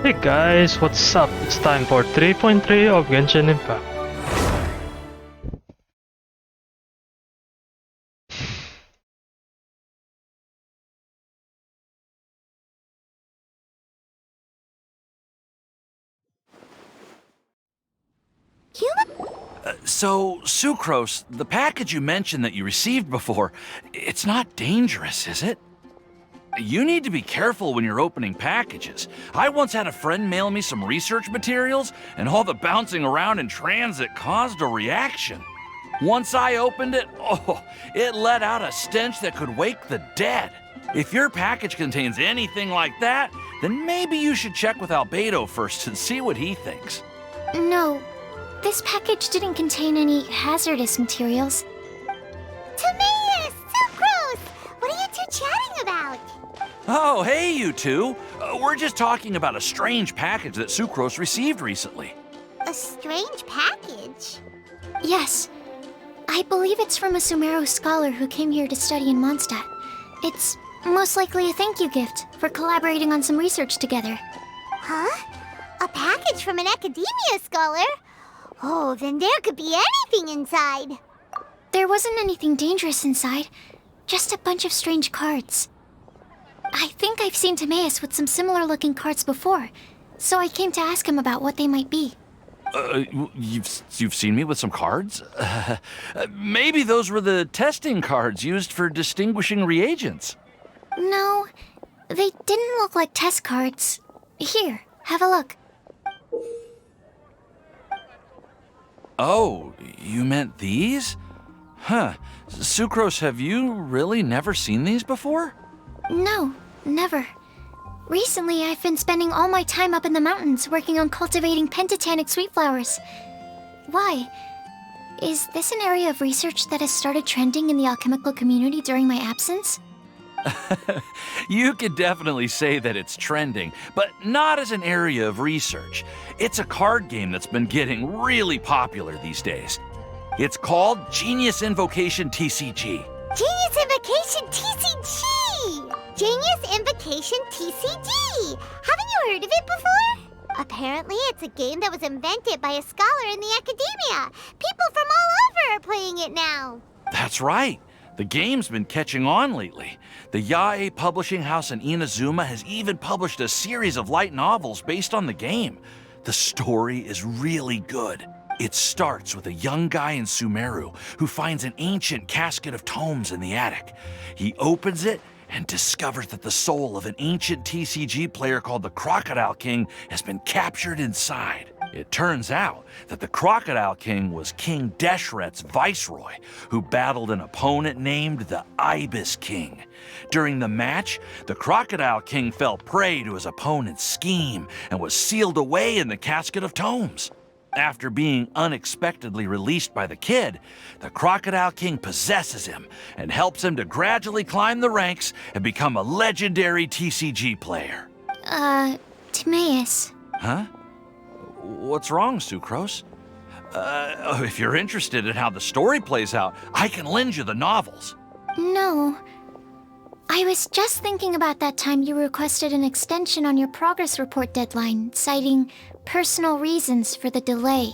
Hey guys, what's up? It's time for 3.3 of Genshin Impact. So, Sucrose, the package you mentioned that you received before, it's not dangerous, is it? You need to be careful when you're opening packages. I once had a friend mail me some research materials, and all the bouncing around in transit caused a reaction. Once I opened it, it let out a stench that could wake the dead. If your package contains anything like that, then maybe you should check with Albedo first and see what he thinks. No, this package didn't contain any hazardous materials. Timaeus! Sucrose! What are you two chatting about? Oh, hey, you two. We're just talking about a strange package that Sucrose received recently. A strange package? Yes, I believe it's from a Sumeru scholar who came here to study in Mondstadt. It's most likely a thank you gift for collaborating on some research together. Huh? A package from an academia scholar? Oh, then there could be anything inside. There wasn't anything dangerous inside, just a bunch of strange cards. I think I've seen Timaeus with some similar-looking cards before, so I came to ask him about what they might be. You've seen me with some cards? Maybe those were the testing cards used for distinguishing reagents. No, they didn't look like test cards. Here, have a look. Oh, you meant these? Huh. Sucrose, have you really never seen these before? No, never. Recently, I've been spending all my time up in the mountains working on cultivating pentatonic sweet flowers. Why? Is this an area of research that has started trending in the alchemical community during my absence? You could definitely say that it's trending, but not as an area of research. It's a card game that's been getting really popular these days. It's called Genius Invocation TCG. Genius Invocation TCG! Genius Invocation TCG! Haven't you heard of it before? Apparently, it's a game that was invented by a scholar in the academia. People from all over are playing it now. That's right. The game's been catching on lately. The Yae publishing house in Inazuma has even published a series of light novels based on the game. The story is really good. It starts with a young guy in Sumeru who finds an ancient casket of tomes in the attic. He opens it and discovers that the soul of an ancient TCG player called the Crocodile King has been captured inside. It turns out that the Crocodile King was King Deshret's viceroy, who battled an opponent named the Ibis King. During the match, the Crocodile King fell prey to his opponent's scheme and was sealed away in the casket of tomes. After being unexpectedly released by the kid, the Crocodile King possesses him and helps him to gradually climb the ranks and become a legendary TCG player. Timaeus. Huh? What's wrong, Sucrose? If you're interested in how the story plays out, I can lend you the novels. No. I was just thinking about that time you requested an extension on your progress report deadline, citing personal reasons for the delay.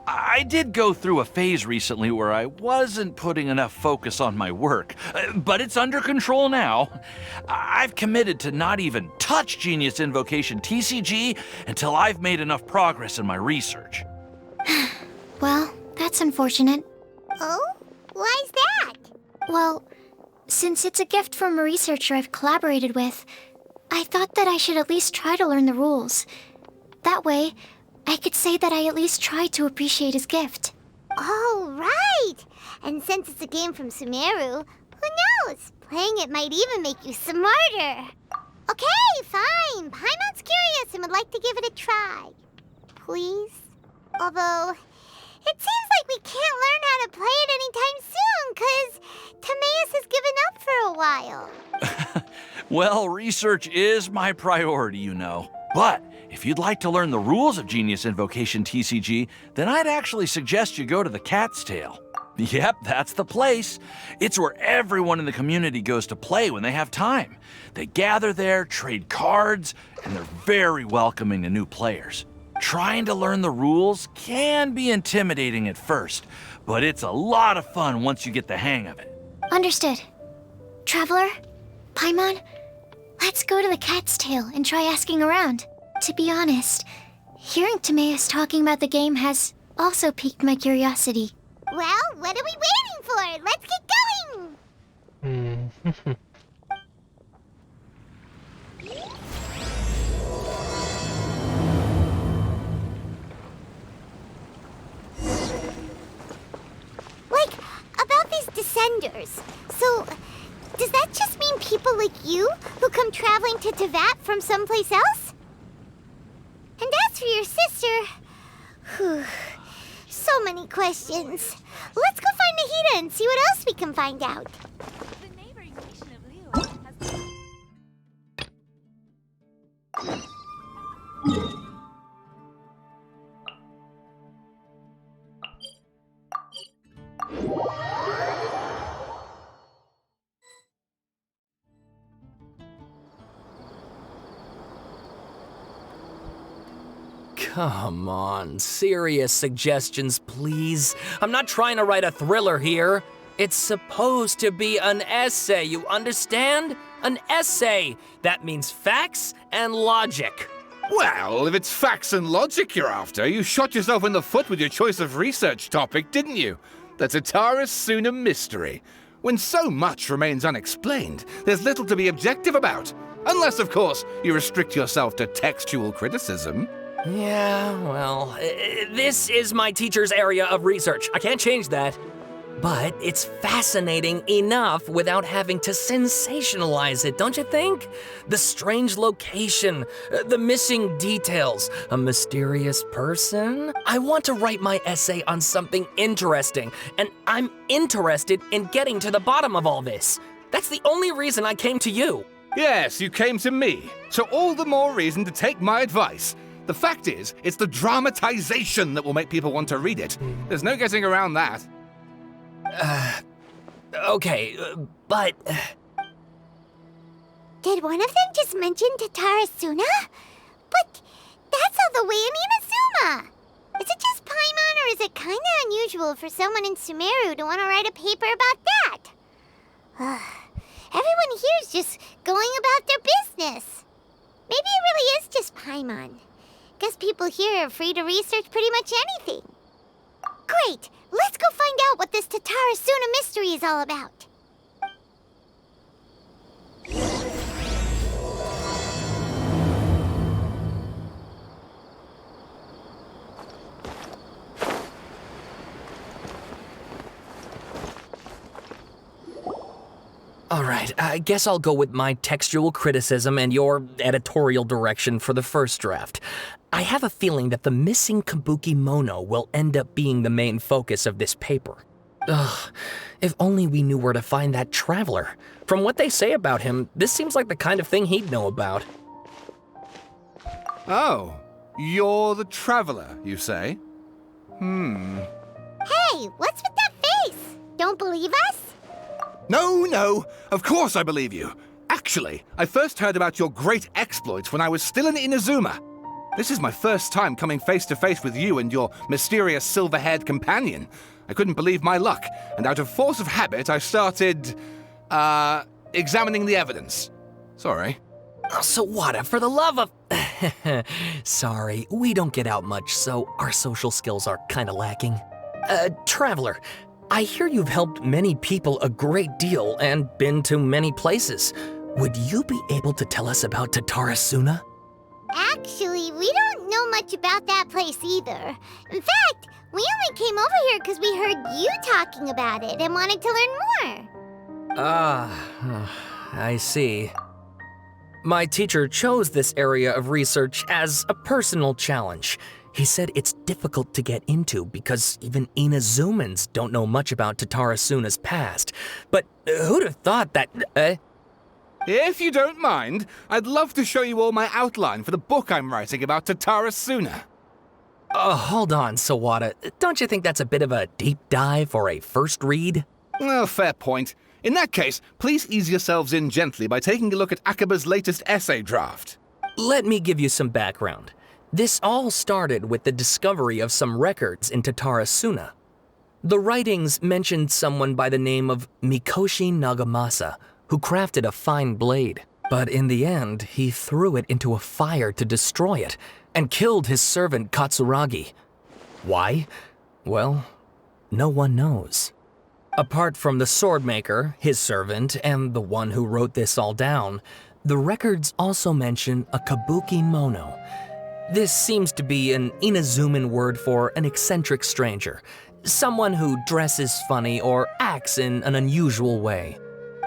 I did go through a phase recently where I wasn't putting enough focus on my work, but it's under control now. I've committed to not even touch Genius Invocation TCG until I've made enough progress in my research. Well, that's unfortunate. Oh? Why's that? Well, since it's a gift from a researcher I've collaborated with, I thought that I should at least try to learn the rules. That way, I could say that I at least tried to appreciate his gift. Oh, right! And since it's a game from Sumeru, who knows? Playing it might even make you smarter. Okay, fine. Paimon's curious and would like to give it a try. Please? Although, it seems like we can't learn how to play it anytime soon, 'cause Timaeus has given up for a while. Well, research is my priority, you know. But if you'd like to learn the rules of Genius Invocation TCG, then I'd actually suggest you go to the Cat's Tail. Yep, that's the place. It's where everyone in the community goes to play when they have time. They gather there, trade cards, and they're very welcoming to new players. Trying to learn the rules can be intimidating at first, but it's a lot of fun once you get the hang of it. Understood. Traveler, Paimon, let's go to the Cat's Tail and try asking around. To be honest, hearing Timaeus talking about the game has also piqued my curiosity. Well, what are we waiting for? Let's get going! Like, about these descenders. So, does that just mean people like you who come traveling to Tevat from someplace else? And as for your sister... Whew, so many questions. Let's go find Nahida and see what else we can find out. The neighboring nation of Leo has... Come on, serious suggestions, please. I'm not trying to write a thriller here. It's supposed to be an essay, you understand? An essay. That means facts and logic. Well, if it's facts and logic you're after, you shot yourself in the foot with your choice of research topic, didn't you? The Tatara Suna mystery. When so much remains unexplained, there's little to be objective about. Unless, of course, you restrict yourself to textual criticism. Yeah, well, this is my teacher's area of research. I can't change that. But it's fascinating enough without having to sensationalize it, don't you think? The strange location, the missing details, a mysterious person. I want to write my essay on something interesting, and I'm interested in getting to the bottom of all this. That's the only reason I came to you. Yes, you came to me, so all the more reason to take my advice. The fact is, it's the dramatization that will make people want to read it. There's no getting around that. Okay, but... Did one of them just mention Tatara Suna? But that's all the way in Inazuma! Is it just Paimon, or is it kinda unusual for someone in Sumeru to want to write a paper about that? Everyone here's just going about their business. Maybe it really is just Paimon. Guess people here are free to research pretty much anything. Great! Let's go find out what this Tatara Suna mystery is all about. All right, I guess I'll go with my textual criticism and your editorial direction for the first draft. I have a feeling that the missing Kabuki Mono will end up being the main focus of this paper. Ugh, if only we knew where to find that traveler. From what they say about him, this seems like the kind of thing he'd know about. Oh, you're the traveler, you say? Hey, what's with that face? Don't believe us? No, of course I believe you. Actually, I first heard about your great exploits when I was still in Inazuma. This is my first time coming face to face with you and your mysterious silver-haired companion. I couldn't believe my luck, and out of force of habit, I started, examining the evidence. Sorry. Oh, Sawada, for the love of... Sorry, we don't get out much, so our social skills are kinda lacking. Traveler, I hear you've helped many people a great deal and been to many places. Would you be able to tell us about Tatara Suna? Actually, we don't know much about that place either. In fact, we only came over here because we heard you talking about it and wanted to learn more. I see. My teacher chose this area of research as a personal challenge. He said it's difficult to get into because even Inazumans don't know much about Tatara Suna's past. But who'd have thought that... If you don't mind, I'd love to show you all my outline for the book I'm writing about Tatara Suna. Hold on, Sawada. Don't you think that's a bit of a deep dive for a first read? Well, fair point. In that case, please ease yourselves in gently by taking a look at Akaba's latest essay draft. Let me give you some background. This all started with the discovery of some records in Tatarasuna. The writings mentioned someone by the name of Mikoshi Nagamasa, who crafted a fine blade. But in the end, he threw it into a fire to destroy it, and killed his servant Katsuragi. Why? Well, no one knows. Apart from the swordmaker, his servant, and the one who wrote this all down, the records also mention a kabuki mono. This seems to be an Inazuman word for an eccentric stranger, someone who dresses funny or acts in an unusual way.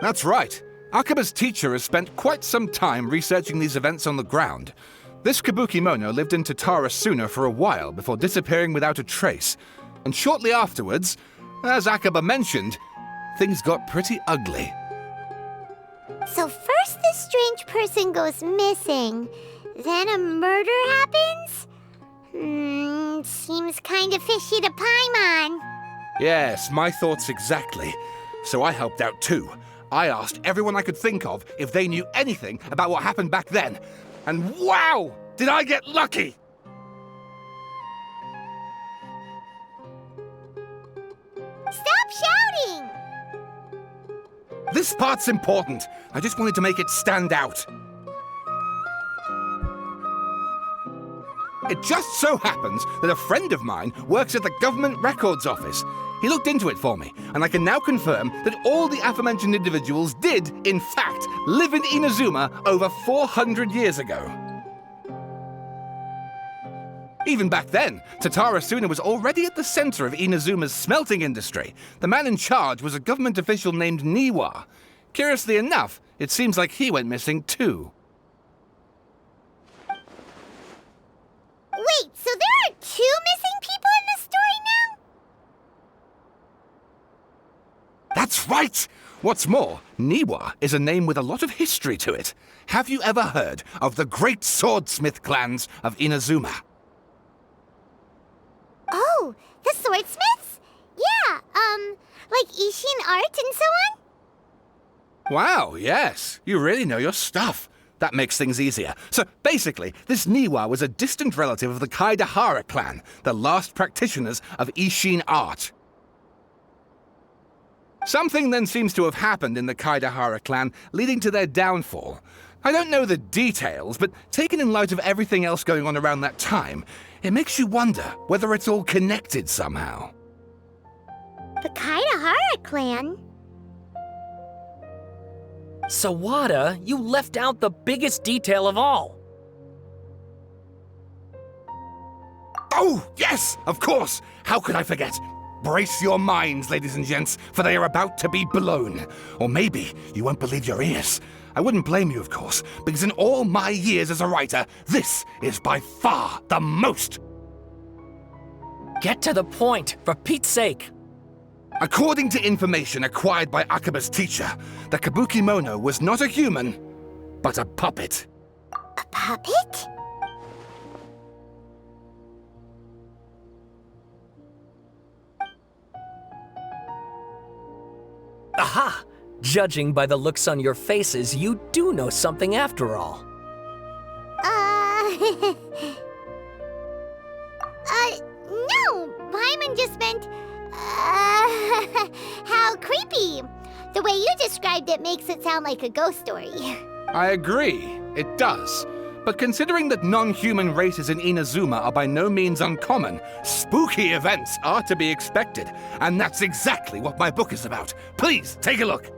That's right. Akaba's teacher has spent quite some time researching these events on the ground. This Kabukimono lived in Tatarasuna for a while before disappearing without a trace. And shortly afterwards, as Akaba mentioned, things got pretty ugly. So first this strange person goes missing, then a murder happens? Seems kind of fishy to Paimon. Yes, my thoughts exactly. So I helped out too. I asked everyone I could think of if they knew anything about what happened back then. And wow! Did I get lucky! Stop shouting! This part's important. I just wanted to make it stand out. It just so happens that a friend of mine works at the Government Records Office. He looked into it for me, and I can now confirm that all the aforementioned individuals did, in fact, live in Inazuma over 400 years ago. Even back then, Tatarasuna was already at the center of Inazuma's smelting industry. The man in charge was a government official named Niwa. Curiously enough, it seems like he went missing too. Wait, so there are 2 missing people in this story now? That's right! What's more, Niwa is a name with a lot of history to it. Have you ever heard of the great swordsmith clans of Inazuma? Oh, the swordsmiths? Yeah, like Ishin art and so on? Wow, yes. You really know your stuff. That makes things easier. So basically, this Niwa was a distant relative of the Kaidahara clan, the last practitioners of Ishin art. Something then seems to have happened in the Kaidahara clan, leading to their downfall. I don't know the details, but taken in light of everything else going on around that time, it makes you wonder whether it's all connected somehow. The Kaidahara clan? Sawada, you left out the biggest detail of all. Oh, yes, of course. How could I forget? Brace your minds, ladies and gents, for they are about to be blown. Or maybe you won't believe your ears. I wouldn't blame you, of course, because in all my years as a writer, this is by far the most. Get to the point, for Pete's sake. According to information acquired by Akaba's teacher, the Kabukimono was not a human, but a puppet. A puppet? Aha! Judging by the looks on your faces, you do know something after all. No! Paimon just meant, how creepy. The way you described it makes it sound like a ghost story. I agree, it does. But considering that non-human races in Inazuma are by no means uncommon, spooky events are to be expected. And that's exactly what my book is about. Please, take a look.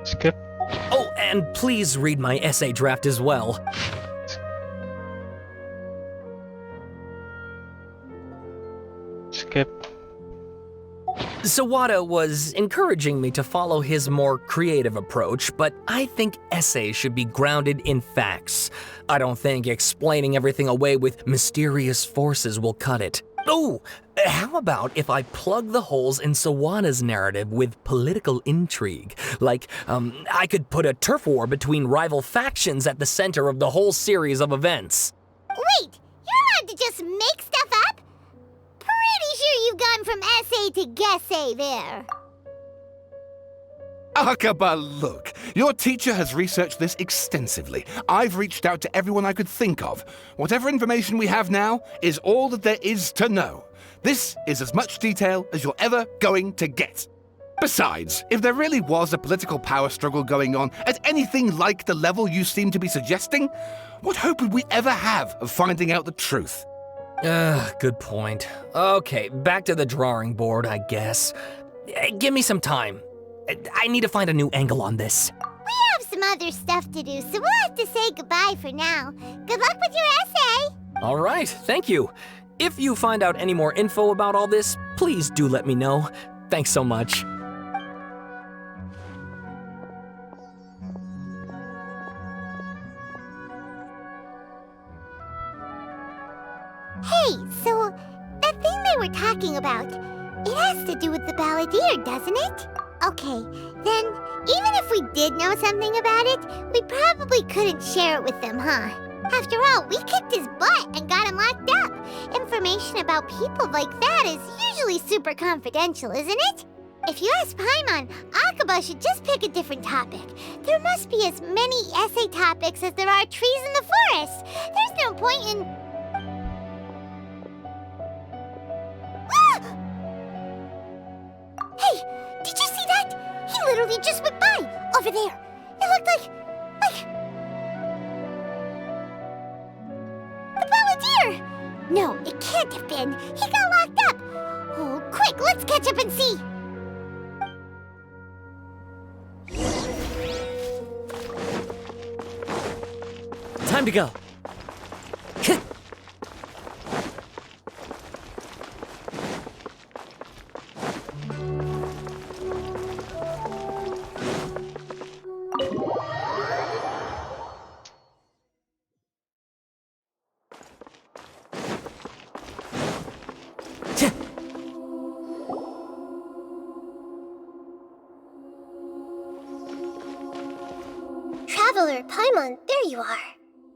Skip. Oh, and please read my essay draft as well. Skip. Sawada was encouraging me to follow his more creative approach, but I think essays should be grounded in facts. I don't think explaining everything away with mysterious forces will cut it. Oh, How about if I plug the holes in Sawana's narrative with political intrigue? Like, I could put a turf war between rival factions at the center of the whole series of events. Wait, you're allowed to just make stuff up? Pretty sure you've gone from essay to guessay there. Akaba, look. Your teacher has researched this extensively. I've reached out to everyone I could think of. Whatever information we have now is all that there is to know. This is as much detail as you're ever going to get. Besides, if there really was a political power struggle going on at anything like the level you seem to be suggesting, what hope would we ever have of finding out the truth? Good point. Okay, back to the drawing board, I guess. Give me some time. I need to find a new angle on this. We have some other stuff to do, so we'll have to say goodbye for now. Good luck with your essay! All right, thank you. If you find out any more info about all this, please do let me know. Thanks so much. Hey, so that thing they were talking about, it has to do with the balladeer, doesn't it? Okay, then even if we did know something about it, we probably couldn't share it with them, huh? After all, we kicked his butt and got him locked up. Information about people like that is usually super confidential, isn't it? If you ask Paimon, Akaba should just pick a different topic. There must be as many essay topics as there are trees in the forest. There's no point in... Ah! Hey, did you see that? He literally just went by, over there. It looked like... the balladeer! No, it can't have been. He got locked up. Oh, quick, let's catch up and see. Time to go. Traveler, Paimon, there you are.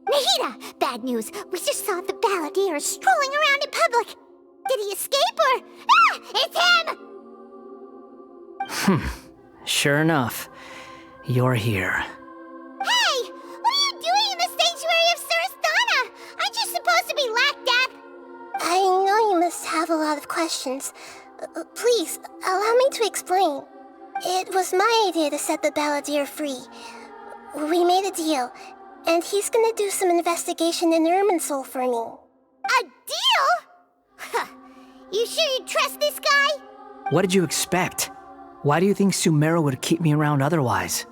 Nahida! Bad news. We just saw the balladeer strolling around in public. Did he escape or... Ah! It's him! Sure enough, you're here. Hey! What are you doing in the sanctuary of Surasthana? Aren't you supposed to be locked up? I know you must have a lot of questions. Please, allow me to explain. It was my idea to set the balladeer free. We made a deal, and he's gonna do some investigation in Irminsul for me. A deal? Huh. You sure you trust this guy? What did you expect? Why do you think Sumeru would keep me around otherwise?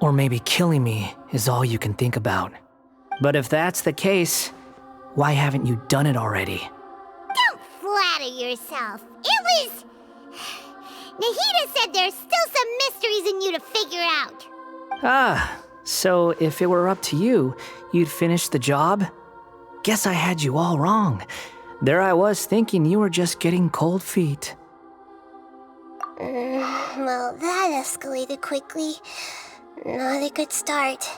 Or maybe killing me is all you can think about. But if that's the case, why haven't you done it already? Don't flatter yourself. It was... Nahida said there's still some mysteries in you to figure out. Ah, so if it were up to you, you'd finish the job? Guess I had you all wrong. There I was thinking you were just getting cold feet. Well, that escalated quickly. Not a good start.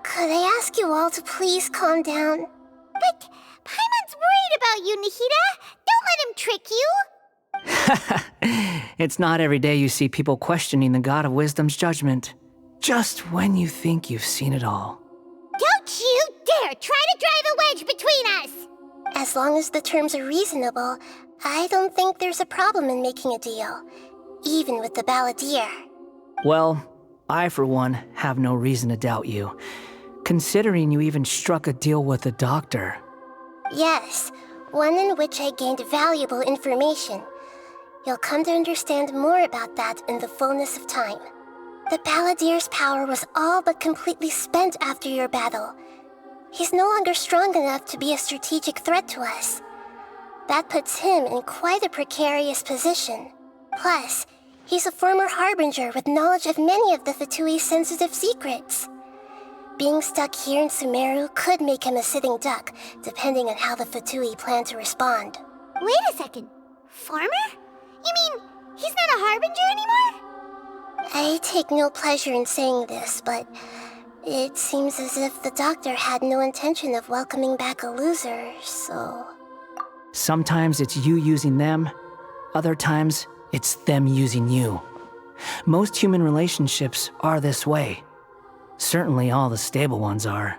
Could I ask you all to please calm down? But Paimon's worried about you, Nahida. Don't let him trick you. It's not every day you see people questioning the God of Wisdom's judgment. Just when you think you've seen it all. Don't you dare try to drive a wedge between us! As long as the terms are reasonable, I don't think there's a problem in making a deal. Even with the balladeer. Well, I for one have no reason to doubt you, considering you even struck a deal with the doctor. Yes, one in which I gained valuable information. You'll come to understand more about that in the fullness of time. The balladeer's power was all but completely spent after your battle. He's no longer strong enough to be a strategic threat to us. That puts him in quite a precarious position. Plus, he's a former harbinger with knowledge of many of the Fatui's sensitive secrets. Being stuck here in Sumeru could make him a sitting duck, depending on how the Fatui plan to respond. Wait a second. Farmer? You mean he's not a harbinger anymore? I take no pleasure in saying this, but it seems as if the doctor had no intention of welcoming back a loser, so... Sometimes it's you using them, other times it's them using you. Most human relationships are this way. Certainly all the stable ones are.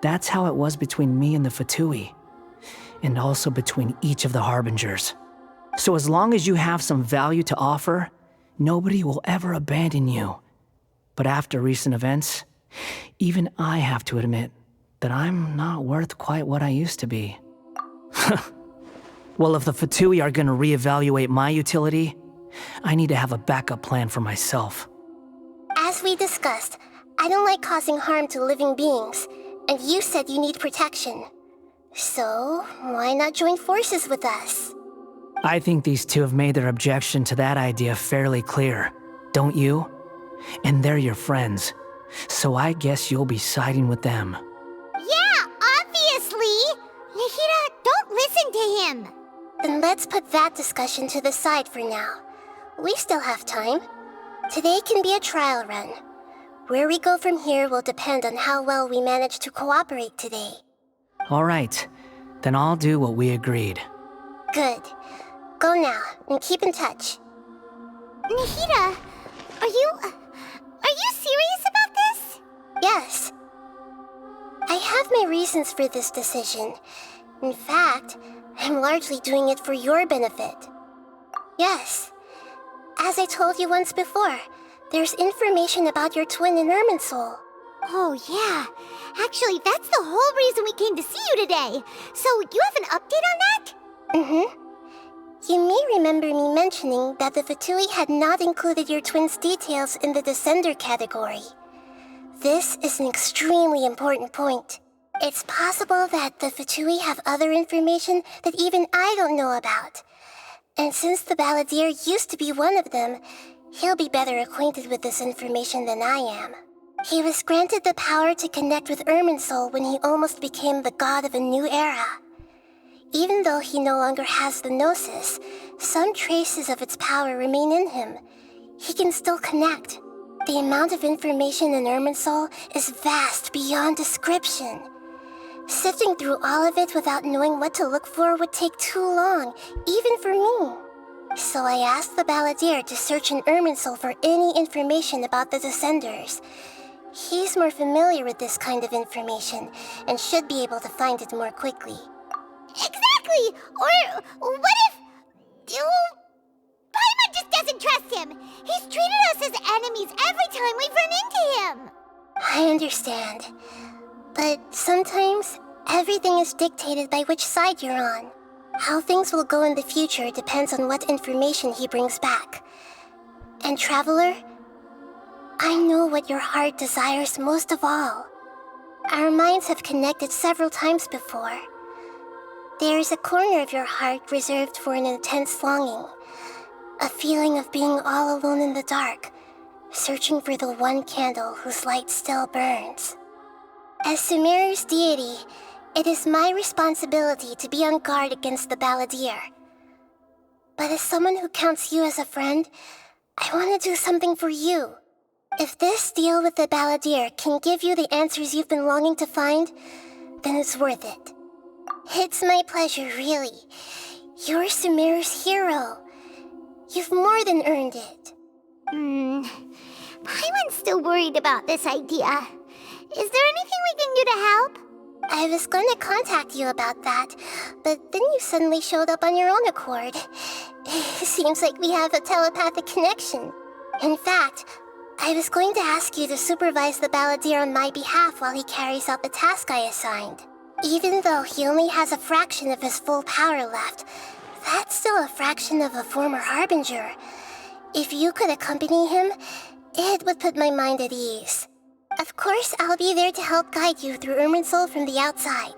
That's how it was between me and the Fatui, and also between each of the Harbingers. So as long as you have some value to offer, nobody will ever abandon you. But after recent events, even I have to admit that I'm not worth quite what I used to be. Well, if the Fatui are gonna reevaluate my utility, I need to have a backup plan for myself. As we discussed, I don't like causing harm to living beings, and you said you need protection. So, why not join forces with us? I think these two have made their objection to that idea fairly clear, don't you? And they're your friends, so I guess you'll be siding with them. Yeah, obviously! Nahida, don't listen to him! Then let's put that discussion to the side for now. We still have time. Today can be a trial run. Where we go from here will depend on how well we manage to cooperate today. All right, then I'll do what we agreed. Good. Go now, and keep in touch. Nahida, are you serious about this? Yes. I have my reasons for this decision. In fact, I'm largely doing it for your benefit. Yes. As I told you once before, there's information about your twin in Irminsul. Oh, yeah. Actually, that's the whole reason we came to see you today. So, you have an update on that? Mm-hmm. You may remember me mentioning that the Fatui had not included your twin's details in the Descender category. This is an extremely important point. It's possible that the Fatui have other information that even I don't know about. And since the Balladeer used to be one of them, he'll be better acquainted with this information than I am. He was granted the power to connect with Irminsul when he almost became the god of a new era. Even though he no longer has the Gnosis, some traces of its power remain in him. He can still connect. The amount of information in Irminsul is vast beyond description. Sifting through all of it without knowing what to look for would take too long, even for me. So I asked the Balladeer to search in Irminsul for any information about the Descenders. He's more familiar with this kind of information, and should be able to find it more quickly. Exactly! Or what if... Paimon just doesn't trust him! He's treated us as enemies every time we've run into him! I understand. But sometimes, everything is dictated by which side you're on. How things will go in the future depends on what information he brings back. And Traveler, I know what your heart desires most of all. Our minds have connected several times before. There is a corner of your heart reserved for an intense longing. A feeling of being all alone in the dark, searching for the one candle whose light still burns. As Sumeru's deity, it is my responsibility to be on guard against the Balladeer. But as someone who counts you as a friend, I want to do something for you. If this deal with the Balladeer can give you the answers you've been longing to find, then it's worth it. It's my pleasure, really. You're Sumeru's hero. You've more than earned it. Paimon's still worried about this idea. Is there anything we can do to help? I was going to contact you about that, but then you suddenly showed up on your own accord. Seems like we have a telepathic connection. In fact, I was going to ask you to supervise the Balladeer on my behalf while he carries out the task I assigned. Even though he only has a fraction of his full power left, that's still a fraction of a former Harbinger. If you could accompany him, it would put my mind at ease. Of course, I'll be there to help guide you through Irminsul from the outside.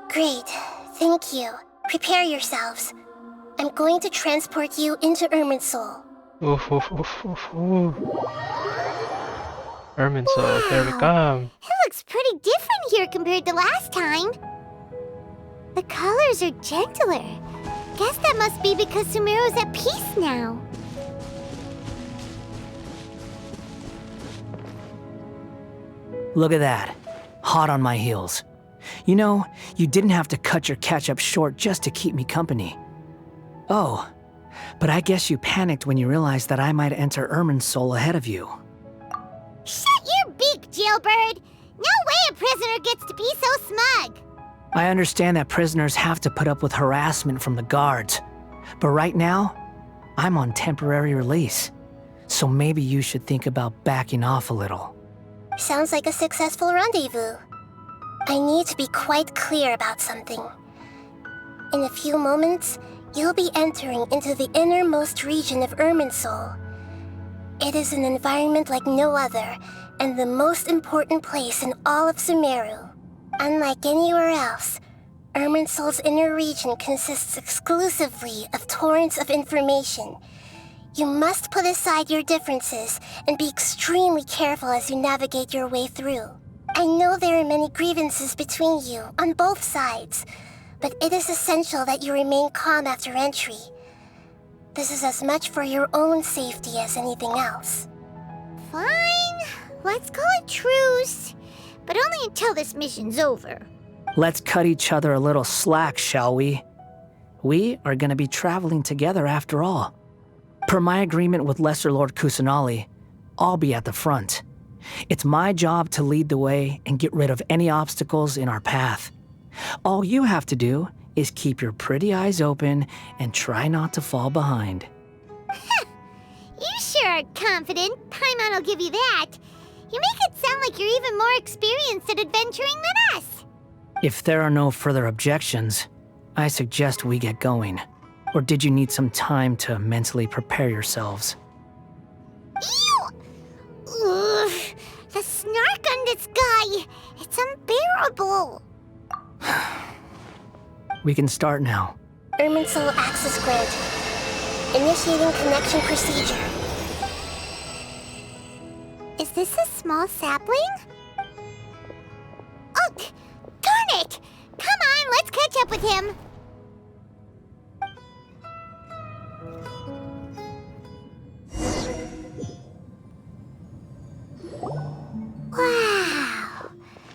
Great, thank you. Prepare yourselves. I'm going to transport you into Irminsul. Oof, oof, oof, oof, oof. Irminsul, there we come. It looks pretty different here compared to last time. The colors are gentler. Guess that must be because Sumeru's at peace now. Look at that. Hot on my heels. You know, you didn't have to cut your catch-up short just to keep me company. Oh, but I guess you panicked when you realized that I might enter Irminsul ahead of you. Shut your beak, jailbird! No way a prisoner gets to be so smug! I understand that prisoners have to put up with harassment from the guards, but right now, I'm on temporary release, so maybe you should think about backing off a little. Sounds like a successful rendezvous. I need to be quite clear about something. In a few moments, you'll be entering into the innermost region of Irminsul. It is an environment like no other, and the most important place in all of Sumeru. Unlike anywhere else, Irminsul's inner region consists exclusively of torrents of information. You must put aside your differences and be extremely careful as you navigate your way through. I know there are many grievances between you on both sides, but it is essential that you remain calm after entry. This is as much for your own safety as anything else. Fine, let's call it truce. But only until this mission's over. Let's cut each other a little slack, shall we? We are going to be traveling together after all. Per my agreement with Lesser Lord Kusanali, I'll be at the front. It's my job to lead the way and get rid of any obstacles in our path. All you have to do is keep your pretty eyes open and try not to fall behind. You sure are confident. Paimon will give you that. You make it sound like you're even more experienced at adventuring than us. If there are no further objections, I suggest we get going. Or did you need some time to mentally prepare yourselves? Ew! Ugh, the snark on this guy. It's unbearable. We can start now. Irminsul access granted. Initiating connection procedure. Is this a small sapling? Oh, darn it! Come on, let's catch up with him. Wow!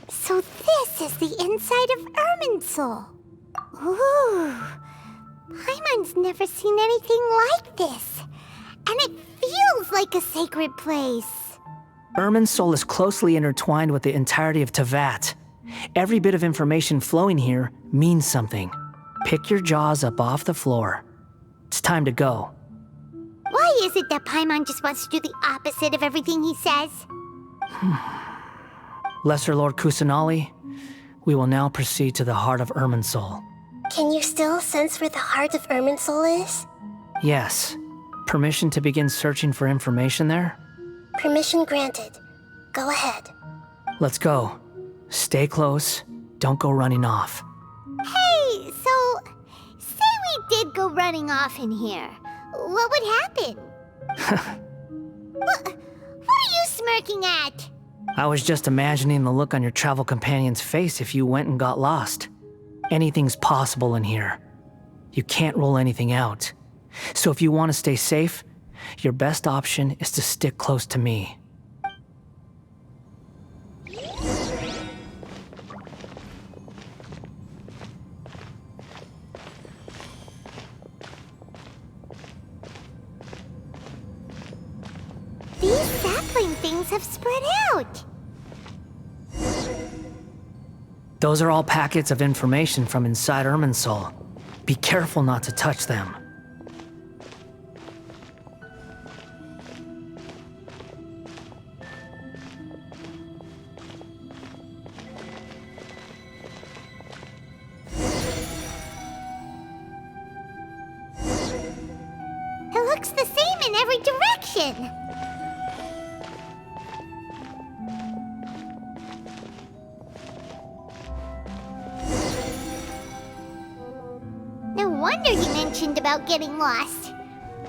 So this is the inside of Irminsul. Ooh! Paimon's never seen anything like this. And it feels like a sacred place. Irminsul is closely intertwined with the entirety of Teyvat. Every bit of information flowing here means something. Pick your jaws up off the floor. It's time to go. Why is it that Paimon just wants to do the opposite of everything he says? Lesser Lord Kusanali, we will now proceed to the heart of Irminsul. Can you still sense where the heart of Irminsul is? Yes. Permission to begin searching for information there? Permission granted. Go ahead. Let's go. Stay close. Don't go running off. Hey, so, say we did go running off in here. What would happen? What are you smirking at? I was just imagining the look on your travel companion's face if you went and got lost. Anything's possible in here. You can't rule anything out. So if you want to stay safe, your best option is to stick close to me. These sapling things have spread out. Those are all packets of information from inside Irminsul. Be careful not to touch them. It looks the same in every direction. No wonder you mentioned about getting lost.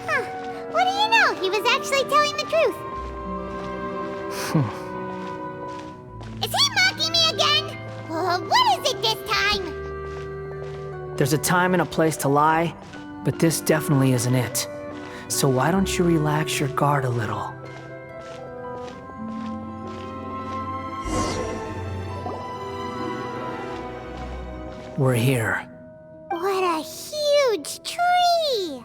Huh. What do you know? He was actually telling the truth. Is he mocking me again? What is it this time? There's a time and a place to lie, but this definitely isn't it. So why don't you relax your guard a little? We're here. What a huge tree!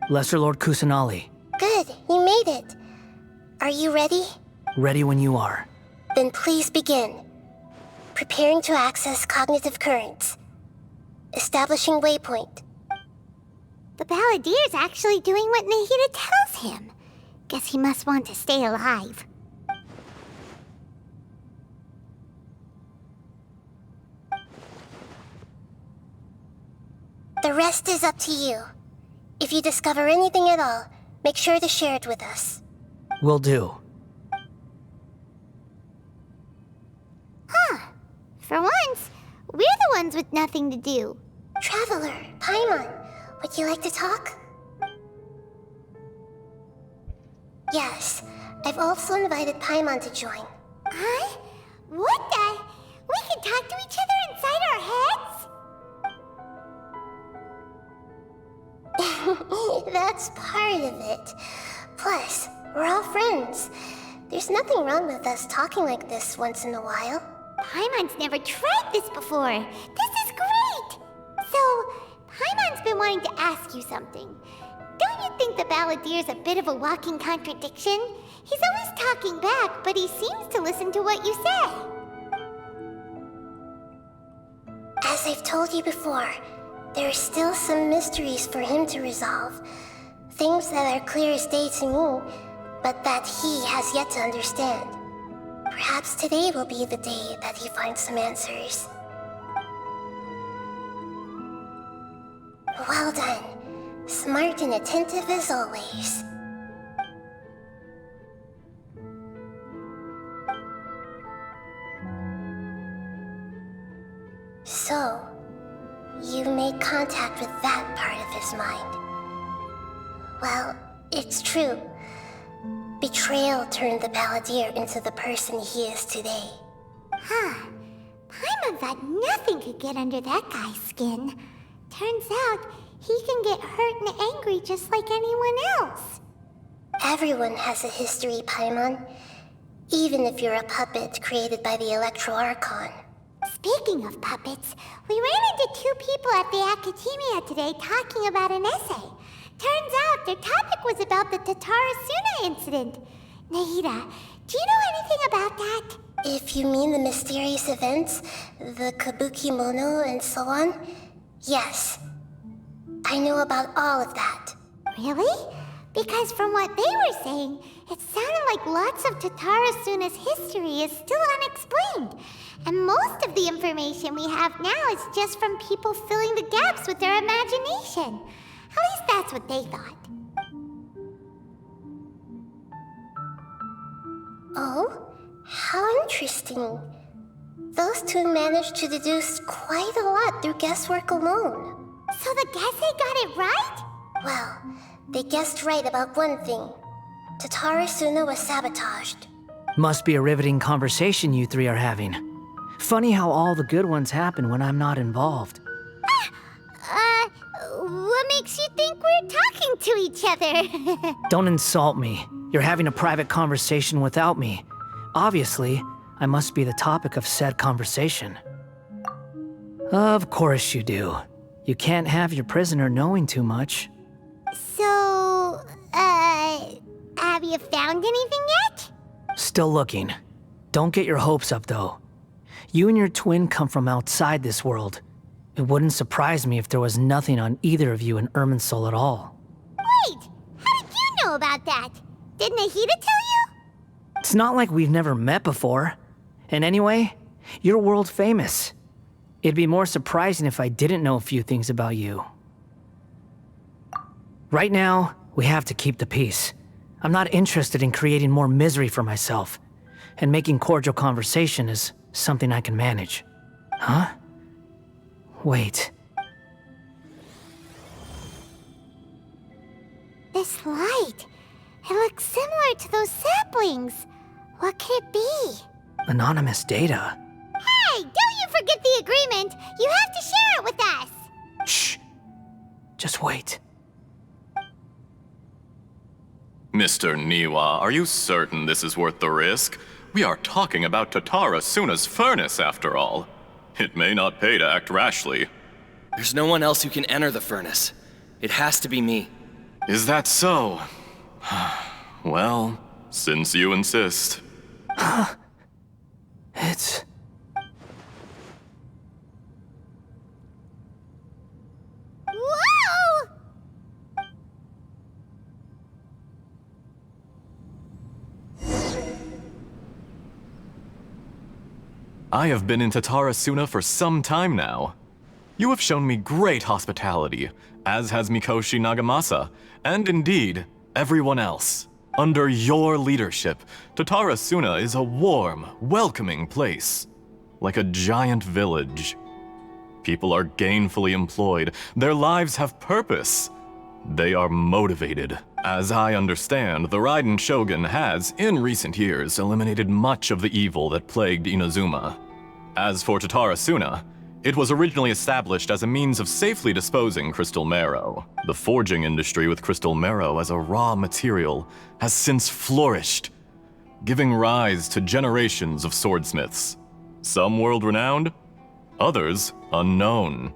Lesser Lord Kusanali, Good, you made it. Are you ready? ready when you are. Then please begin. Preparing to access cognitive currents. Establishing waypoint. The Balladier's actually doing what Nahida tells him. Guess he must want to stay alive. The rest is up to you. If you discover anything at all, make sure to share it with us. Will do. For once, we're the ones with nothing to do. Traveler, Paimon, would you like to talk? Yes, I've also invited Paimon to join. Huh? What the? We can talk to each other inside our heads? That's part of it. Plus, we're all friends. There's nothing wrong with us talking like this once in a while. Paimon's never tried this before. This is great! So, Paimon's been wanting to ask you something. Don't you think the Balladier's a bit of a walking contradiction? He's always talking back, but he seems to listen to what you say. As I've told you before, there are still some mysteries for him to resolve. Things that are clear as day to me, but that he has yet to understand. Perhaps today will be the day that he finds some answers. Well done. Smart and attentive as always. So, you made contact with that part of his mind. Well, it's true. Betrayal turned the Balladier into the person he is today. Huh. Paimon thought nothing could get under that guy's skin. Turns out, he can get hurt and angry just like anyone else. Everyone has a history, Paimon. Even if you're a puppet created by the Electro Archon. Speaking of puppets, we ran into two people at the Academia today talking about an essay. Turns out their topic was about the Tatarasuna incident. Nahida, do you know anything about that? If you mean the mysterious events, the Kabuki Mono and so on, yes. I know about all of that. Really? Because from what they were saying, it sounded like lots of Tatarasuna's history is still unexplained. And most of the information we have now is just from people filling the gaps with their imagination. At least that's what they thought. Oh? How interesting. Those two managed to deduce quite a lot through guesswork alone. So the Gese got it right? Well, they guessed right about one thing. Tatarasuna was sabotaged. Must be a riveting conversation you three are having. Funny how all the good ones happen when I'm not involved. What makes you think we're talking to each other? Don't insult me. You're having a private conversation without me. Obviously, I must be the topic of said conversation. Of course you do. You can't have your prisoner knowing too much. So, have you found anything yet? Still looking. Don't get your hopes up, though. You and your twin come from outside this world. It wouldn't surprise me if there was nothing on either of you in Irminsul at all. Wait! How did you know about that? Did Nahida tell you? It's not like we've never met before. And anyway, you're world famous. It'd be more surprising if I didn't know a few things about you. Right now, we have to keep the peace. I'm not interested in creating more misery for myself. And making cordial conversation is something I can manage. Huh? Wait. This light. It looks similar to those saplings. What could it be? Anonymous data. Hey, don't you forget the agreement. You have to share it with us. Shh. Just wait. Mr. Niwa, are you certain this is worth the risk? We are talking about Tatara Suna's furnace, after all. It may not pay to act rashly. There's no one else who can enter the furnace. It has to be me. Is that so? Well, since you insist. It's... Whoa! I have been in Tatara Suna for some time now. You have shown me great hospitality, as has Mikoshi Nagamasa, and indeed, everyone else. Under your leadership, Tatara Suna is a warm, welcoming place, like a giant village. People are gainfully employed, their lives have purpose. They are motivated. As I understand, the Raiden Shogun has, in recent years, eliminated much of the evil that plagued Inazuma. As for Tatara Suna, it was originally established as a means of safely disposing crystal marrow. The forging industry with crystal marrow as a raw material has since flourished, giving rise to generations of swordsmiths. Some world-renowned, others unknown,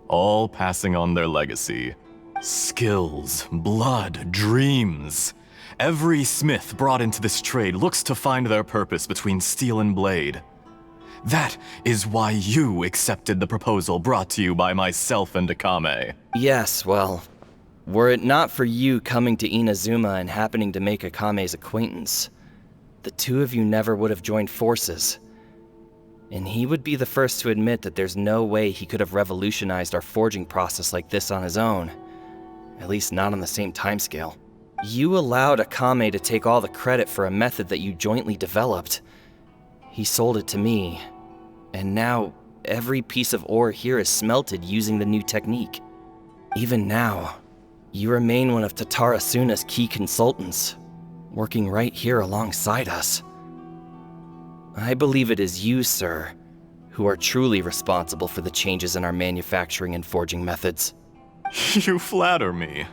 all passing on their legacy. Skills, blood, dreams. Every smith brought into this trade looks to find their purpose between steel and blade. That is why you accepted the proposal brought to you by myself and Akame. Yes, well, were it not for you coming to Inazuma and happening to make Akame's acquaintance, the two of you never would have joined forces. And he would be the first to admit that there's no way he could have revolutionized our forging process like this on his own. At least not on the same timescale. You allowed Akame to take all the credit for a method that you jointly developed. He sold it to me, and now every piece of ore here is smelted using the new technique. Even now, you remain one of Tatara Suna's key consultants, working right here alongside us. I believe it is you, sir, who are truly responsible for the changes in our manufacturing and forging methods. You flatter me.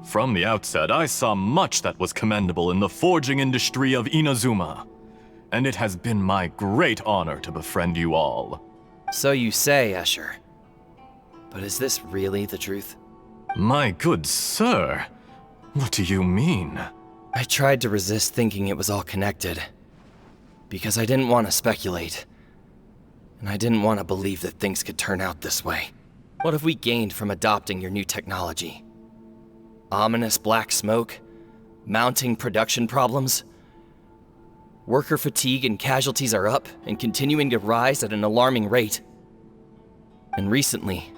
From the outset, I saw much that was commendable in the forging industry of Inazuma, and it has been my great honor to befriend you all. So you say, Escher. But is this really the truth? My good sir, what do you mean? I tried to resist thinking it was all connected, because I didn't want to speculate, and I didn't want to believe that things could turn out this way. What have we gained from adopting your new technology? Ominous black smoke? Mounting production problems? Worker fatigue and casualties are up and continuing to rise at an alarming rate. And recently,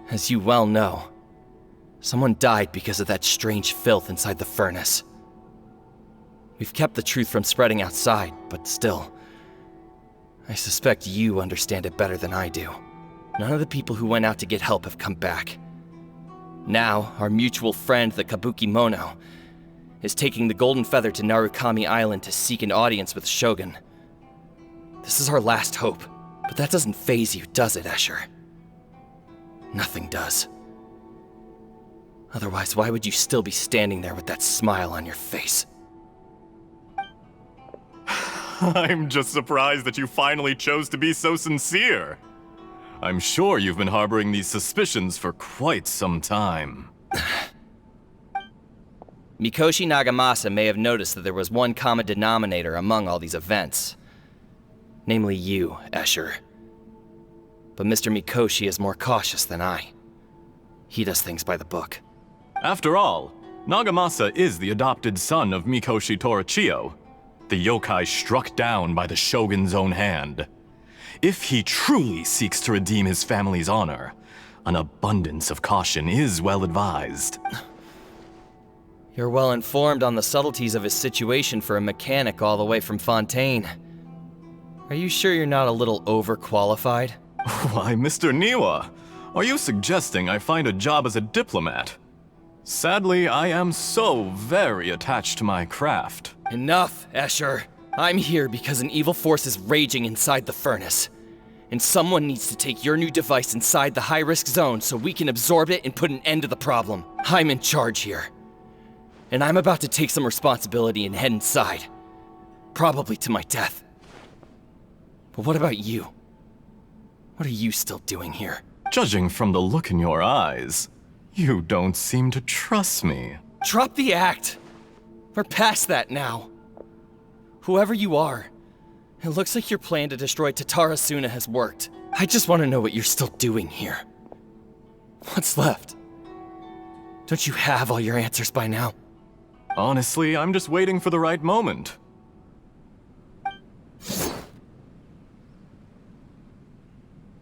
as you well know, someone died because of that strange filth inside the furnace. We've kept the truth from spreading outside, but still, I suspect you understand it better than I do. None of the people who went out to get help have come back. Now, our mutual friend, the Kabuki Mono, is taking the Golden Feather to Narukami Island to seek an audience with Shogun. This is our last hope, but that doesn't faze you, does it, Escher? Nothing does. Otherwise, why would you still be standing there with that smile on your face? I'm just surprised that you finally chose to be so sincere. I'm sure you've been harboring these suspicions for quite some time. Mikoshi Nagamasa may have noticed that there was one common denominator among all these events. Namely you, Escher. But Mr. Mikoshi is more cautious than I. He does things by the book. After all, Nagamasa is the adopted son of Mikoshi Torichio, the yokai struck down by the Shogun's own hand. If he truly seeks to redeem his family's honor, an abundance of caution is well advised. You're well informed on the subtleties of his situation for a mechanic all the way from Fontaine. Are you sure you're not a little overqualified? Why, Mr. Niwa, are you suggesting I find a job as a diplomat? Sadly, I am so very attached to my craft. Enough, Escher. I'm here because an evil force is raging inside the furnace. And someone needs to take your new device inside the high-risk zone so we can absorb it and put an end to the problem. I'm in charge here. And I'm about to take some responsibility and head inside. Probably to my death. But what about you? What are you still doing here? Judging from the look in your eyes, you don't seem to trust me. Drop the act! We're past that now. Whoever you are, it looks like your plan to destroy Tatara Suna has worked. I just want to know what you're still doing here. What's left? Don't you have all your answers by now? Honestly, I'm just waiting for the right moment.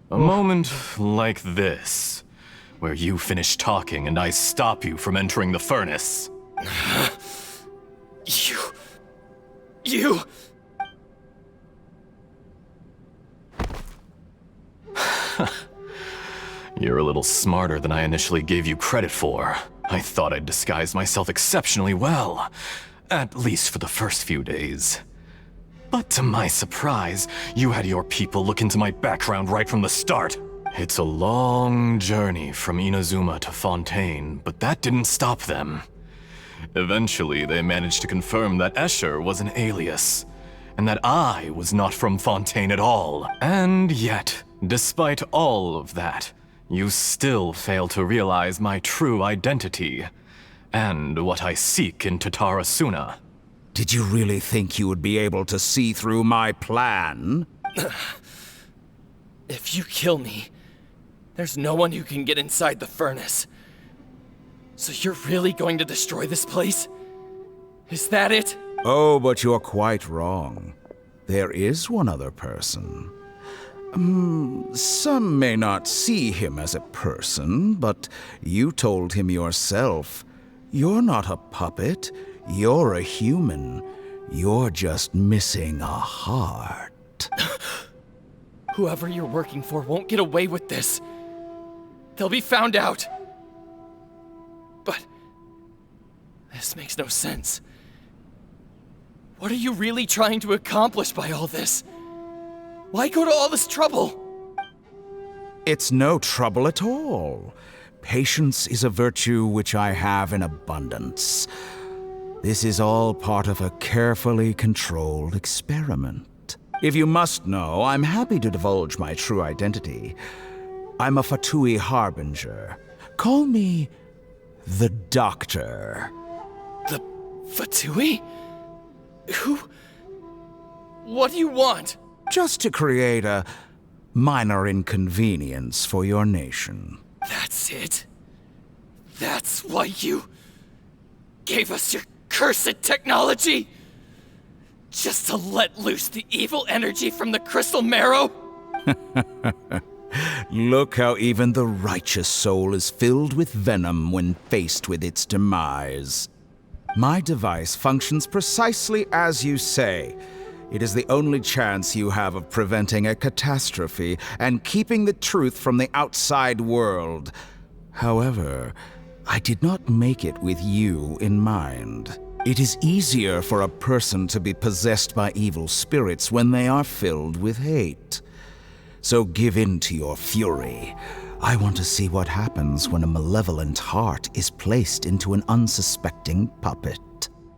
A moment like this, where you finish talking and I stop you from entering the furnace. You... You're a little smarter than I initially gave you credit for. I thought I'd disguised myself exceptionally well, at least for the first few days. But to my surprise, you had your people look into my background right from the start. It's a long journey from Inazuma to Fontaine, but that didn't stop them. Eventually, they managed to confirm that Escher was an alias, and that I was not from Fontaine at all. And yet, despite all of that, you still fail to realize my true identity, and what I seek in Tatara Suna. Did you really think you would be able to see through my plan? If you kill me, there's no one who can get inside the furnace. So you're really going to destroy this place? Is that it? Oh, but you're quite wrong. There is one other person. Some may not see him as a person, but you told him yourself. You're not a puppet. You're a human. You're just missing a heart. Whoever you're working for won't get away with this. They'll be found out. But this makes no sense. What are you really trying to accomplish by all this? Why go to all this trouble? It's no trouble at all. Patience is a virtue which I have in abundance. This is all part of a carefully controlled experiment. If you must know, I'm happy to divulge my true identity. I'm a Fatui Harbinger. Call me the Doctor. The Fatui? Who? What do you want? Just to create a minor inconvenience for your nation. That's it? That's why you gave us your cursed technology? Just to let loose the evil energy from the crystal marrow? Look how even the righteous soul is filled with venom when faced with its demise. My device functions precisely as you say. It is the only chance you have of preventing a catastrophe and keeping the truth from the outside world. However, I did not make it with you in mind. It is easier for a person to be possessed by evil spirits when they are filled with hate. So give in to your fury. I want to see what happens when a malevolent heart is placed into an unsuspecting puppet.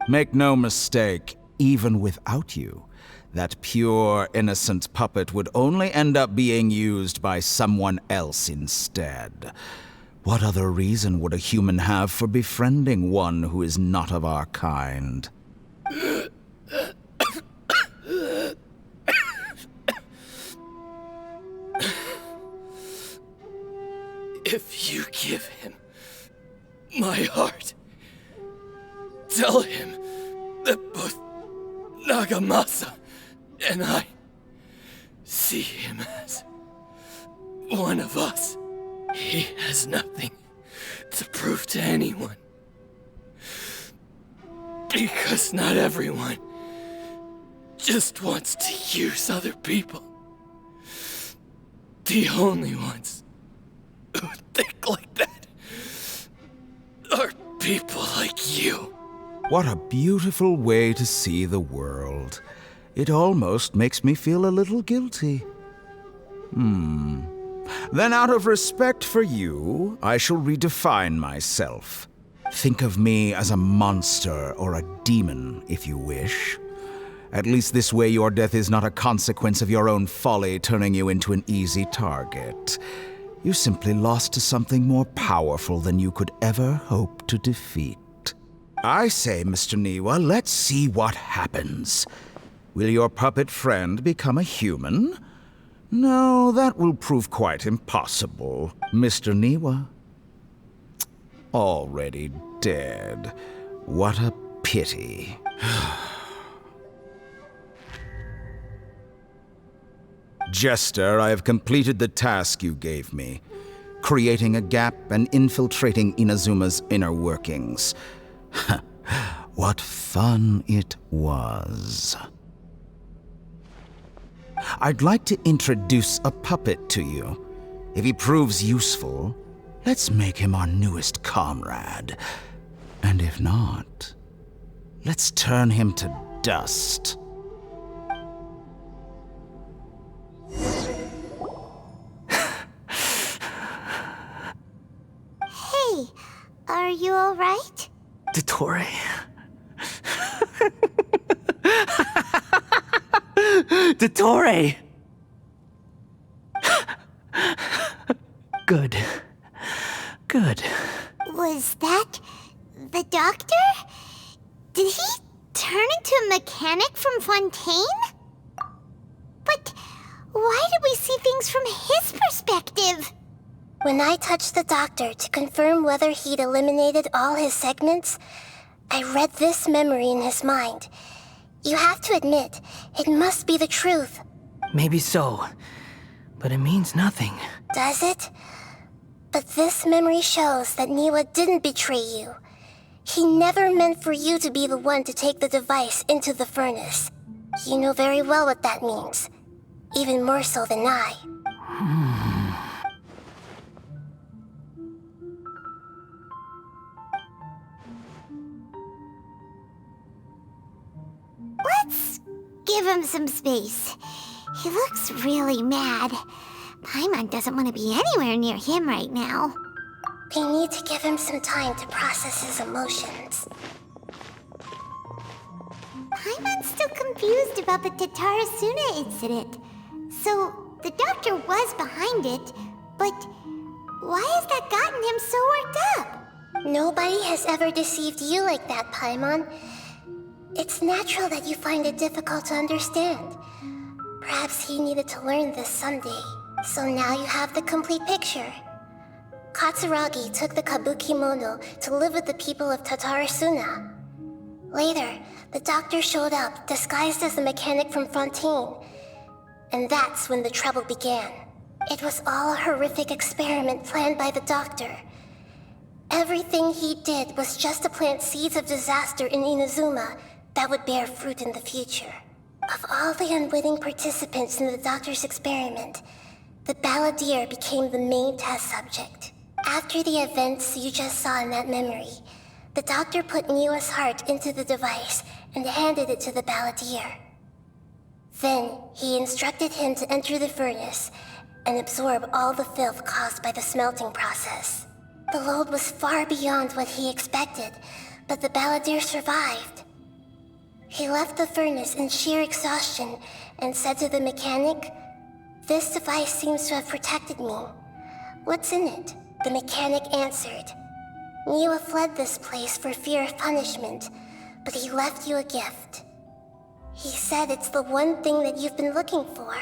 Make no mistake, even without you, that pure, innocent puppet would only end up being used by someone else instead. What other reason would a human have for befriending one who is not of our kind? If you give him my heart, tell him that both Nagamasa and I see him as one of us. He has nothing to prove to anyone. Because not everyone just wants to use other people. The only ones who think like that are people like you. What a beautiful way to see the world. It almost makes me feel a little guilty. Then out of respect for you, I shall redefine myself. Think of me as a monster or a demon, if you wish. At least this way your death is not a consequence of your own folly turning you into an easy target. You simply lost to something more powerful than you could ever hope to defeat. I say, Mr. Niwa, let's see what happens. Will your puppet friend become a human? No, that will prove quite impossible. Mr. Niwa? Already dead. What a pity. Jester, I have completed the task you gave me, creating a gap and infiltrating Inazuma's inner workings. What fun it was. I'd like to introduce a puppet to you. If he proves useful, let's make him our newest comrade. And if not, let's turn him to dust. Hey, are you alright? Dottore. Dottore! Good. Good. Was that the doctor? Did he turn into a mechanic from Fontaine? But why did we see things from his perspective? When I touched the doctor to confirm whether he'd eliminated all his segments, I read this memory in his mind. You have to admit, it must be the truth. Maybe so, but it means nothing. Does it? But this memory shows that Niwa didn't betray you. He never meant for you to be the one to take the device into the furnace. You know very well what that means. Even more so than I. Let's give him some space. He looks really mad. Paimon doesn't want to be anywhere near him right now. We need to give him some time to process his emotions. Paimon's still confused about the Tatarasuna incident. So, the doctor was behind it, but why has that gotten him so worked up? Nobody has ever deceived you like that, Paimon. It's natural that you find it difficult to understand. Perhaps he needed to learn this someday. So now you have the complete picture. Katsuragi took the Kabukimono to live with the people of Tatarasuna. Later, the doctor showed up, disguised as a mechanic from Fontaine. And that's when the trouble began. It was all a horrific experiment planned by the doctor. Everything he did was just to plant seeds of disaster in Inazuma that would bear fruit in the future. Of all the unwitting participants in the doctor's experiment, the balladeer became the main test subject. After the events you just saw in that memory, the doctor put Niwa's heart into the device and handed it to the balladeer. Then, he instructed him to enter the furnace and absorb all the filth caused by the smelting process. The load was far beyond what he expected, but the balladeer survived. He left the furnace in sheer exhaustion and said to the mechanic, "This device seems to have protected me. What's in it?" The mechanic answered, "Niwa fled this place for fear of punishment, but he left you a gift. He said it's the one thing that you've been looking for."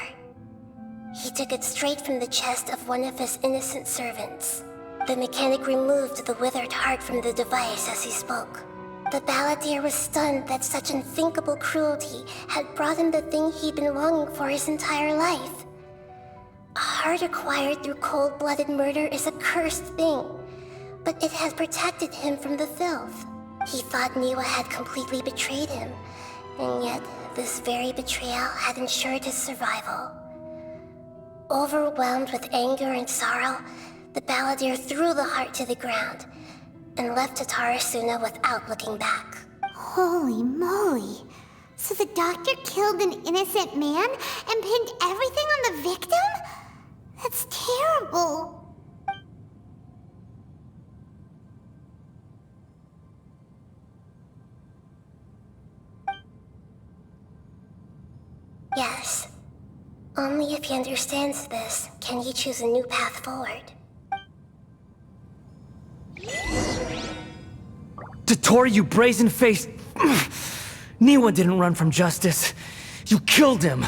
He took it straight from the chest of one of his innocent servants. The mechanic removed the withered heart from the device as he spoke. The balladeer was stunned that such unthinkable cruelty had brought him the thing he'd been longing for his entire life. A heart acquired through cold-blooded murder is a cursed thing, but it had protected him from the filth. He thought Niwa had completely betrayed him, and yet this very betrayal had ensured his survival. Overwhelmed with anger and sorrow, the balladeer threw the heart to the ground and left Tatarasuna without looking back. Holy moly. So the doctor killed an innocent man and pinned everything on the victim? That's terrible. Yes. Only if he understands this can he choose a new path forward. Dottore, you brazen-faced... Niwa didn't run from justice. You killed him.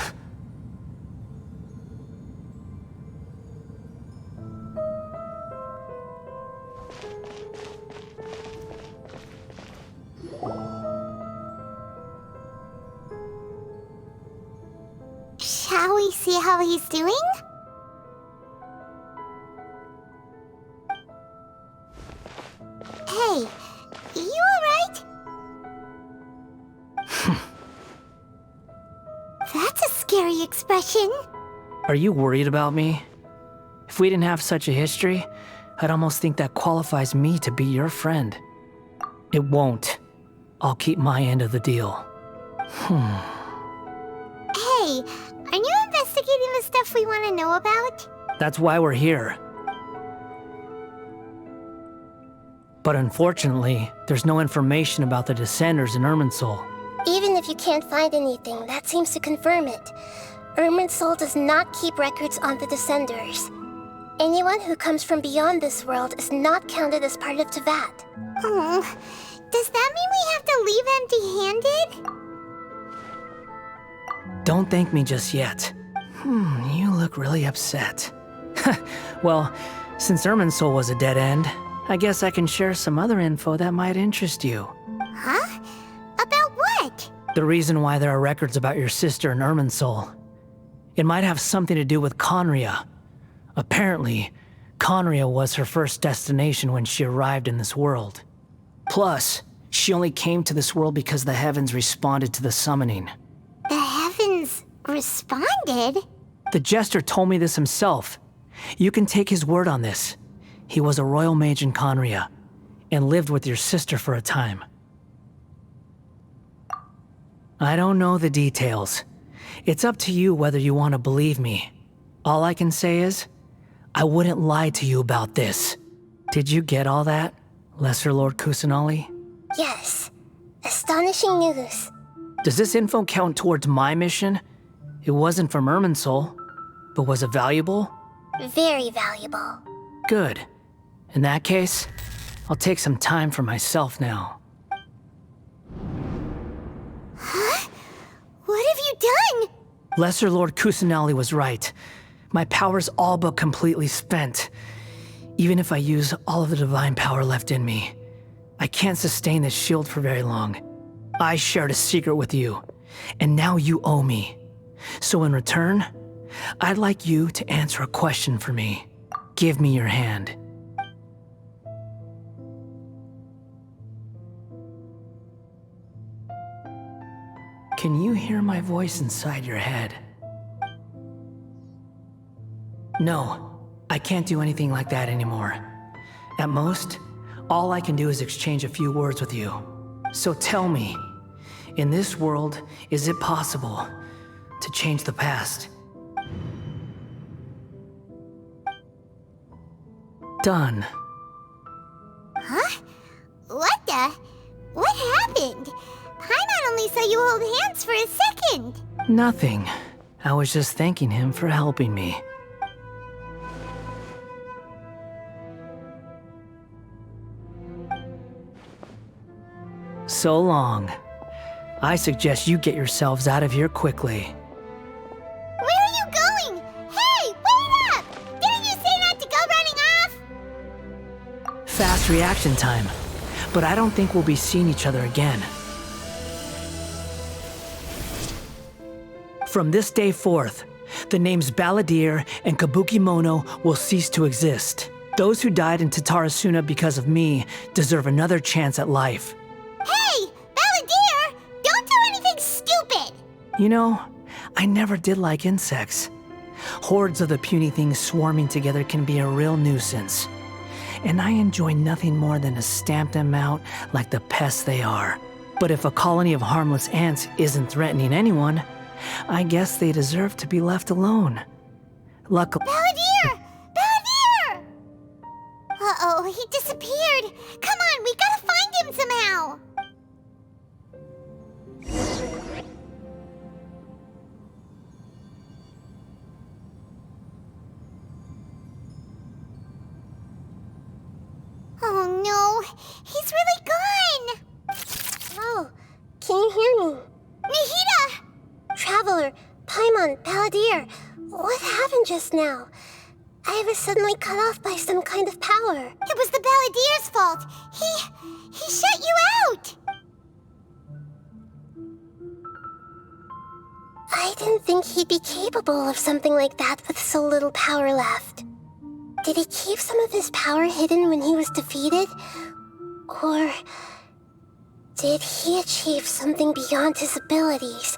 Shall we see how he's doing? Hey, you alright? That's a scary expression. Are you worried about me? If we didn't have such a history, I'd almost think that qualifies me to be your friend. It won't. I'll keep my end of the deal. Hey, aren't you investigating the stuff we want to know about? That's why we're here. But unfortunately, there's no information about the Descenders in Irminsul. Even if you can't find anything, that seems to confirm it. Irminsul does not keep records on the Descenders. Anyone who comes from beyond this world is not counted as part of Teyvat. Oh, does that mean we have to leave empty-handed? Don't thank me just yet. You look really upset. Well, since Irminsul was a dead end, I guess I can share some other info that might interest you. Huh? About what? The reason why there are records about your sister in Irminsul. It might have something to do with Conria. Apparently, Conria was her first destination when she arrived in this world. Plus, she only came to this world because the heavens responded to the summoning. The heavens responded? The Jester told me this himself. You can take his word on this. He was a royal mage in Conria, and lived with your sister for a time. I don't know the details. It's up to you whether you want to believe me. All I can say is, I wouldn't lie to you about this. Did you get all that, Lesser Lord Kusanali? Yes. Astonishing news. Does this info count towards my mission? It wasn't from Irminsul, but was it valuable? Very valuable. Good. In that case, I'll take some time for myself now. Huh? What have you done? Lesser Lord Kusanali was right. My power's all but completely spent. Even if I use all of the divine power left in me, I can't sustain this shield for very long. I shared a secret with you, and now you owe me. So in return, I'd like you to answer a question for me. Give me your hand. Can you hear my voice inside your head? No, I can't do anything like that anymore. At most, all I can do is exchange a few words with you. So tell me, in this world, is it possible to change the past? Done. Huh? What the? What happened? Paimon only saw you hold hands for a second. Nothing. I was just thanking him for helping me. So long. I suggest you get yourselves out of here quickly. Where are you going? Hey, wait up! Didn't you say not to go running off? Fast reaction time. But I don't think we'll be seeing each other again. From this day forth, the names Balladeer and Kabukimono will cease to exist. Those who died in Tatarasuna because of me deserve another chance at life. Hey, Balladeer! Don't do anything stupid! You know, I never did like insects. Hordes of the puny things swarming together can be a real nuisance. And I enjoy nothing more than to stamp them out like the pests they are. But if a colony of harmless ants isn't threatening anyone, I guess they deserve to be left alone. Luckily, Balladeer! he disappeared. Come on, we gotta find him somehow. Oh no, he's really gone. Oh, can you hear me? Nahida! Traveler, Paimon, Palladir, what happened just now? I was suddenly cut off by some kind of power. It was the Balladeer's fault. He shut you out. I didn't think he'd be capable of something like that with so little power left. Did he keep some of his power hidden when he was defeated? Or did he achieve something beyond his abilities,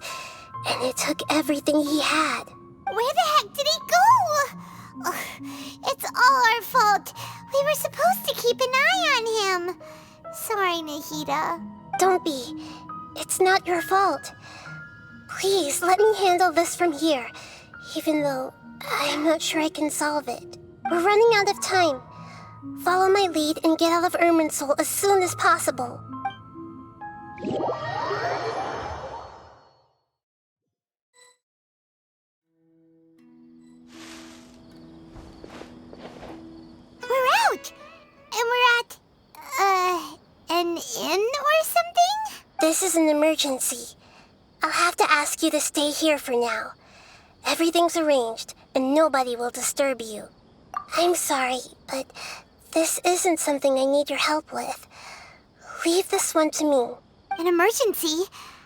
and it took everything he had? Where the heck did he go? Ugh, it's all our fault. We were supposed to keep an eye on him. Sorry, Nahida. Don't be. It's not your fault. Please, let me handle this from here, even though I'm not sure I can solve it. We're running out of time. Follow my lead and get out of Irminsul as soon as possible. We're out! And we're at, an inn or something? This is an emergency. I'll have to ask you to stay here for now. Everything's arranged, and nobody will disturb you. I'm sorry, but this isn't something I need your help with. Leave this one to me. An emergency?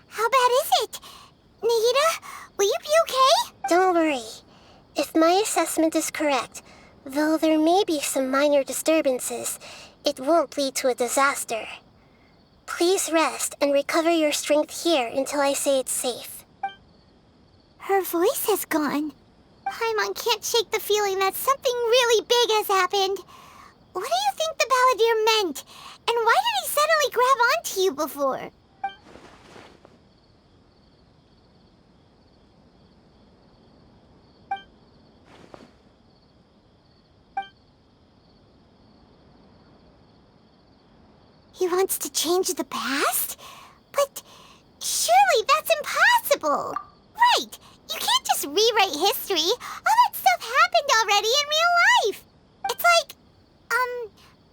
How bad is it? Nahida, will you be okay? Don't worry. If my assessment is correct, though there may be some minor disturbances, it won't lead to a disaster. Please rest and recover your strength here until I say it's safe. Her voice has gone. Paimon can't shake the feeling that something really big has happened. What do you think the Balladeer meant? And why did he suddenly grab onto you before? He wants to change the past? But surely that's impossible! Right! You can't just rewrite history! All that stuff happened already in real life! It's like,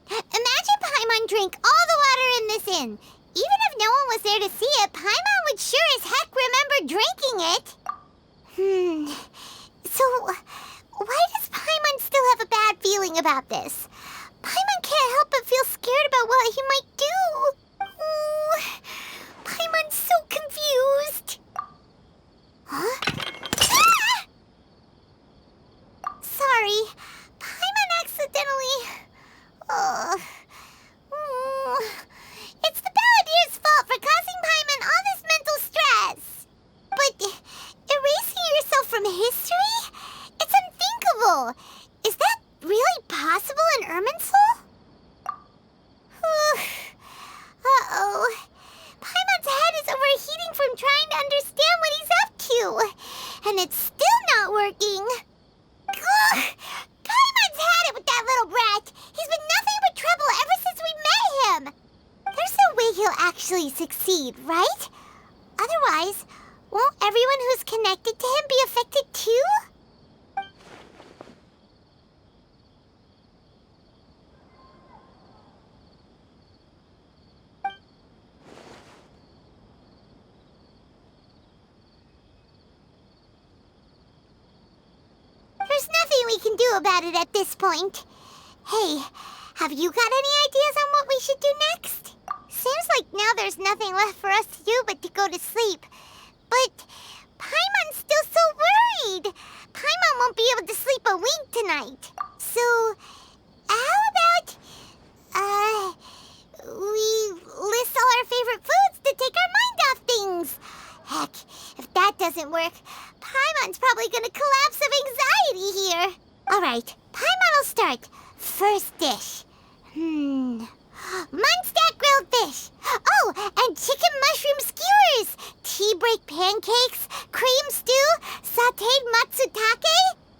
imagine Paimon drank all the water in this inn. Even if no one was there to see it, Paimon would sure as heck remember drinking it. So, why does Paimon still have a bad feeling about this? Paimon can't help but feel scared about what he might do. Ooh, Paimon's so confused. Huh? Ah! Sorry, Paimon accidentally... It's the Balladeer's fault for causing Paimon all this mental stress. But erasing yourself from history? It's unthinkable. Is that really possible in Irminsul? Uh-oh. Paimon's head is overheating from trying to understand what he's up to. And it's still not working. Ugh. Paimon's had it with that little brat. He's been nothing but trouble ever since we met him. There's no way he'll actually succeed, right? Otherwise, won't everyone who's connected to him be affected too? There's nothing we can do about it at this point. Hey, have you got any ideas on what we should do next? Seems like now there's nothing left for us to do but to go to sleep. But Paimon's still so worried. Paimon won't be able to sleep a wink tonight. So, how about, we list all our favorite foods to take our mind off things? Heck, if that doesn't work, Paimon's probably gonna collapse of anxiety here. Alright, Paimon will start. First dish. Munstack grilled fish. Oh, and chicken mushroom skewers. Tea break pancakes, cream stew, sauteed matsutake,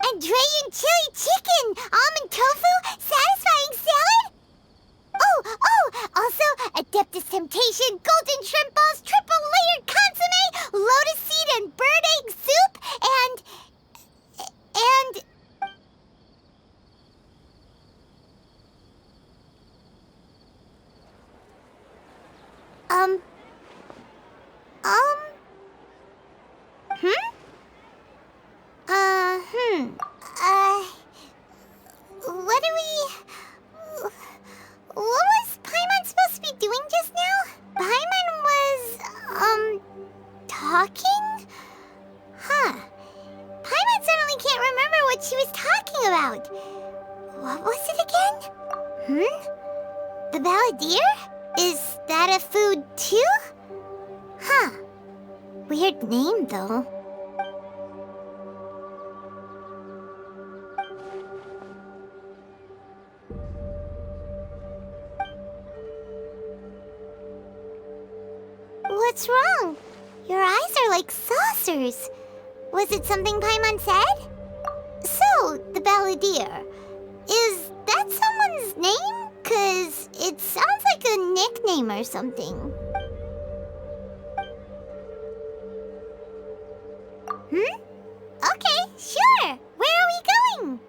and Dragon chili chicken, almond tofu, satisfying salad. Cactus Temptation, Golden Shrimp Balls, Triple Layered Consomme, Lotus Seed and Bird Egg Soup, and... What do we... What was Paimon supposed to be doing just now? Paimon was, talking? Huh. Paimon suddenly can't remember what she was talking about. What was it again? The Balladeer? Is that a food too? Huh. Weird name, though. What's wrong? Your eyes are like saucers. Was it something Paimon said? So, the Balladeer. Is that someone's name? 'Cause it sounds like a nickname or something. Okay, sure. Where are we going?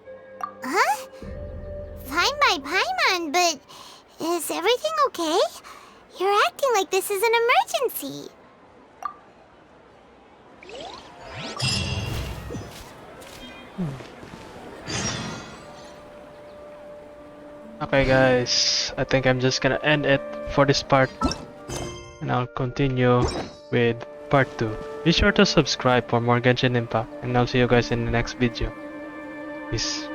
Huh? Fine by Paimon, but is everything okay? You're acting like this is an emergency. Okay guys, I think I'm just gonna end it for this part. And I'll continue with part 2. Be sure to subscribe for more Genshin Impact. And I'll see you guys in the next video. Peace.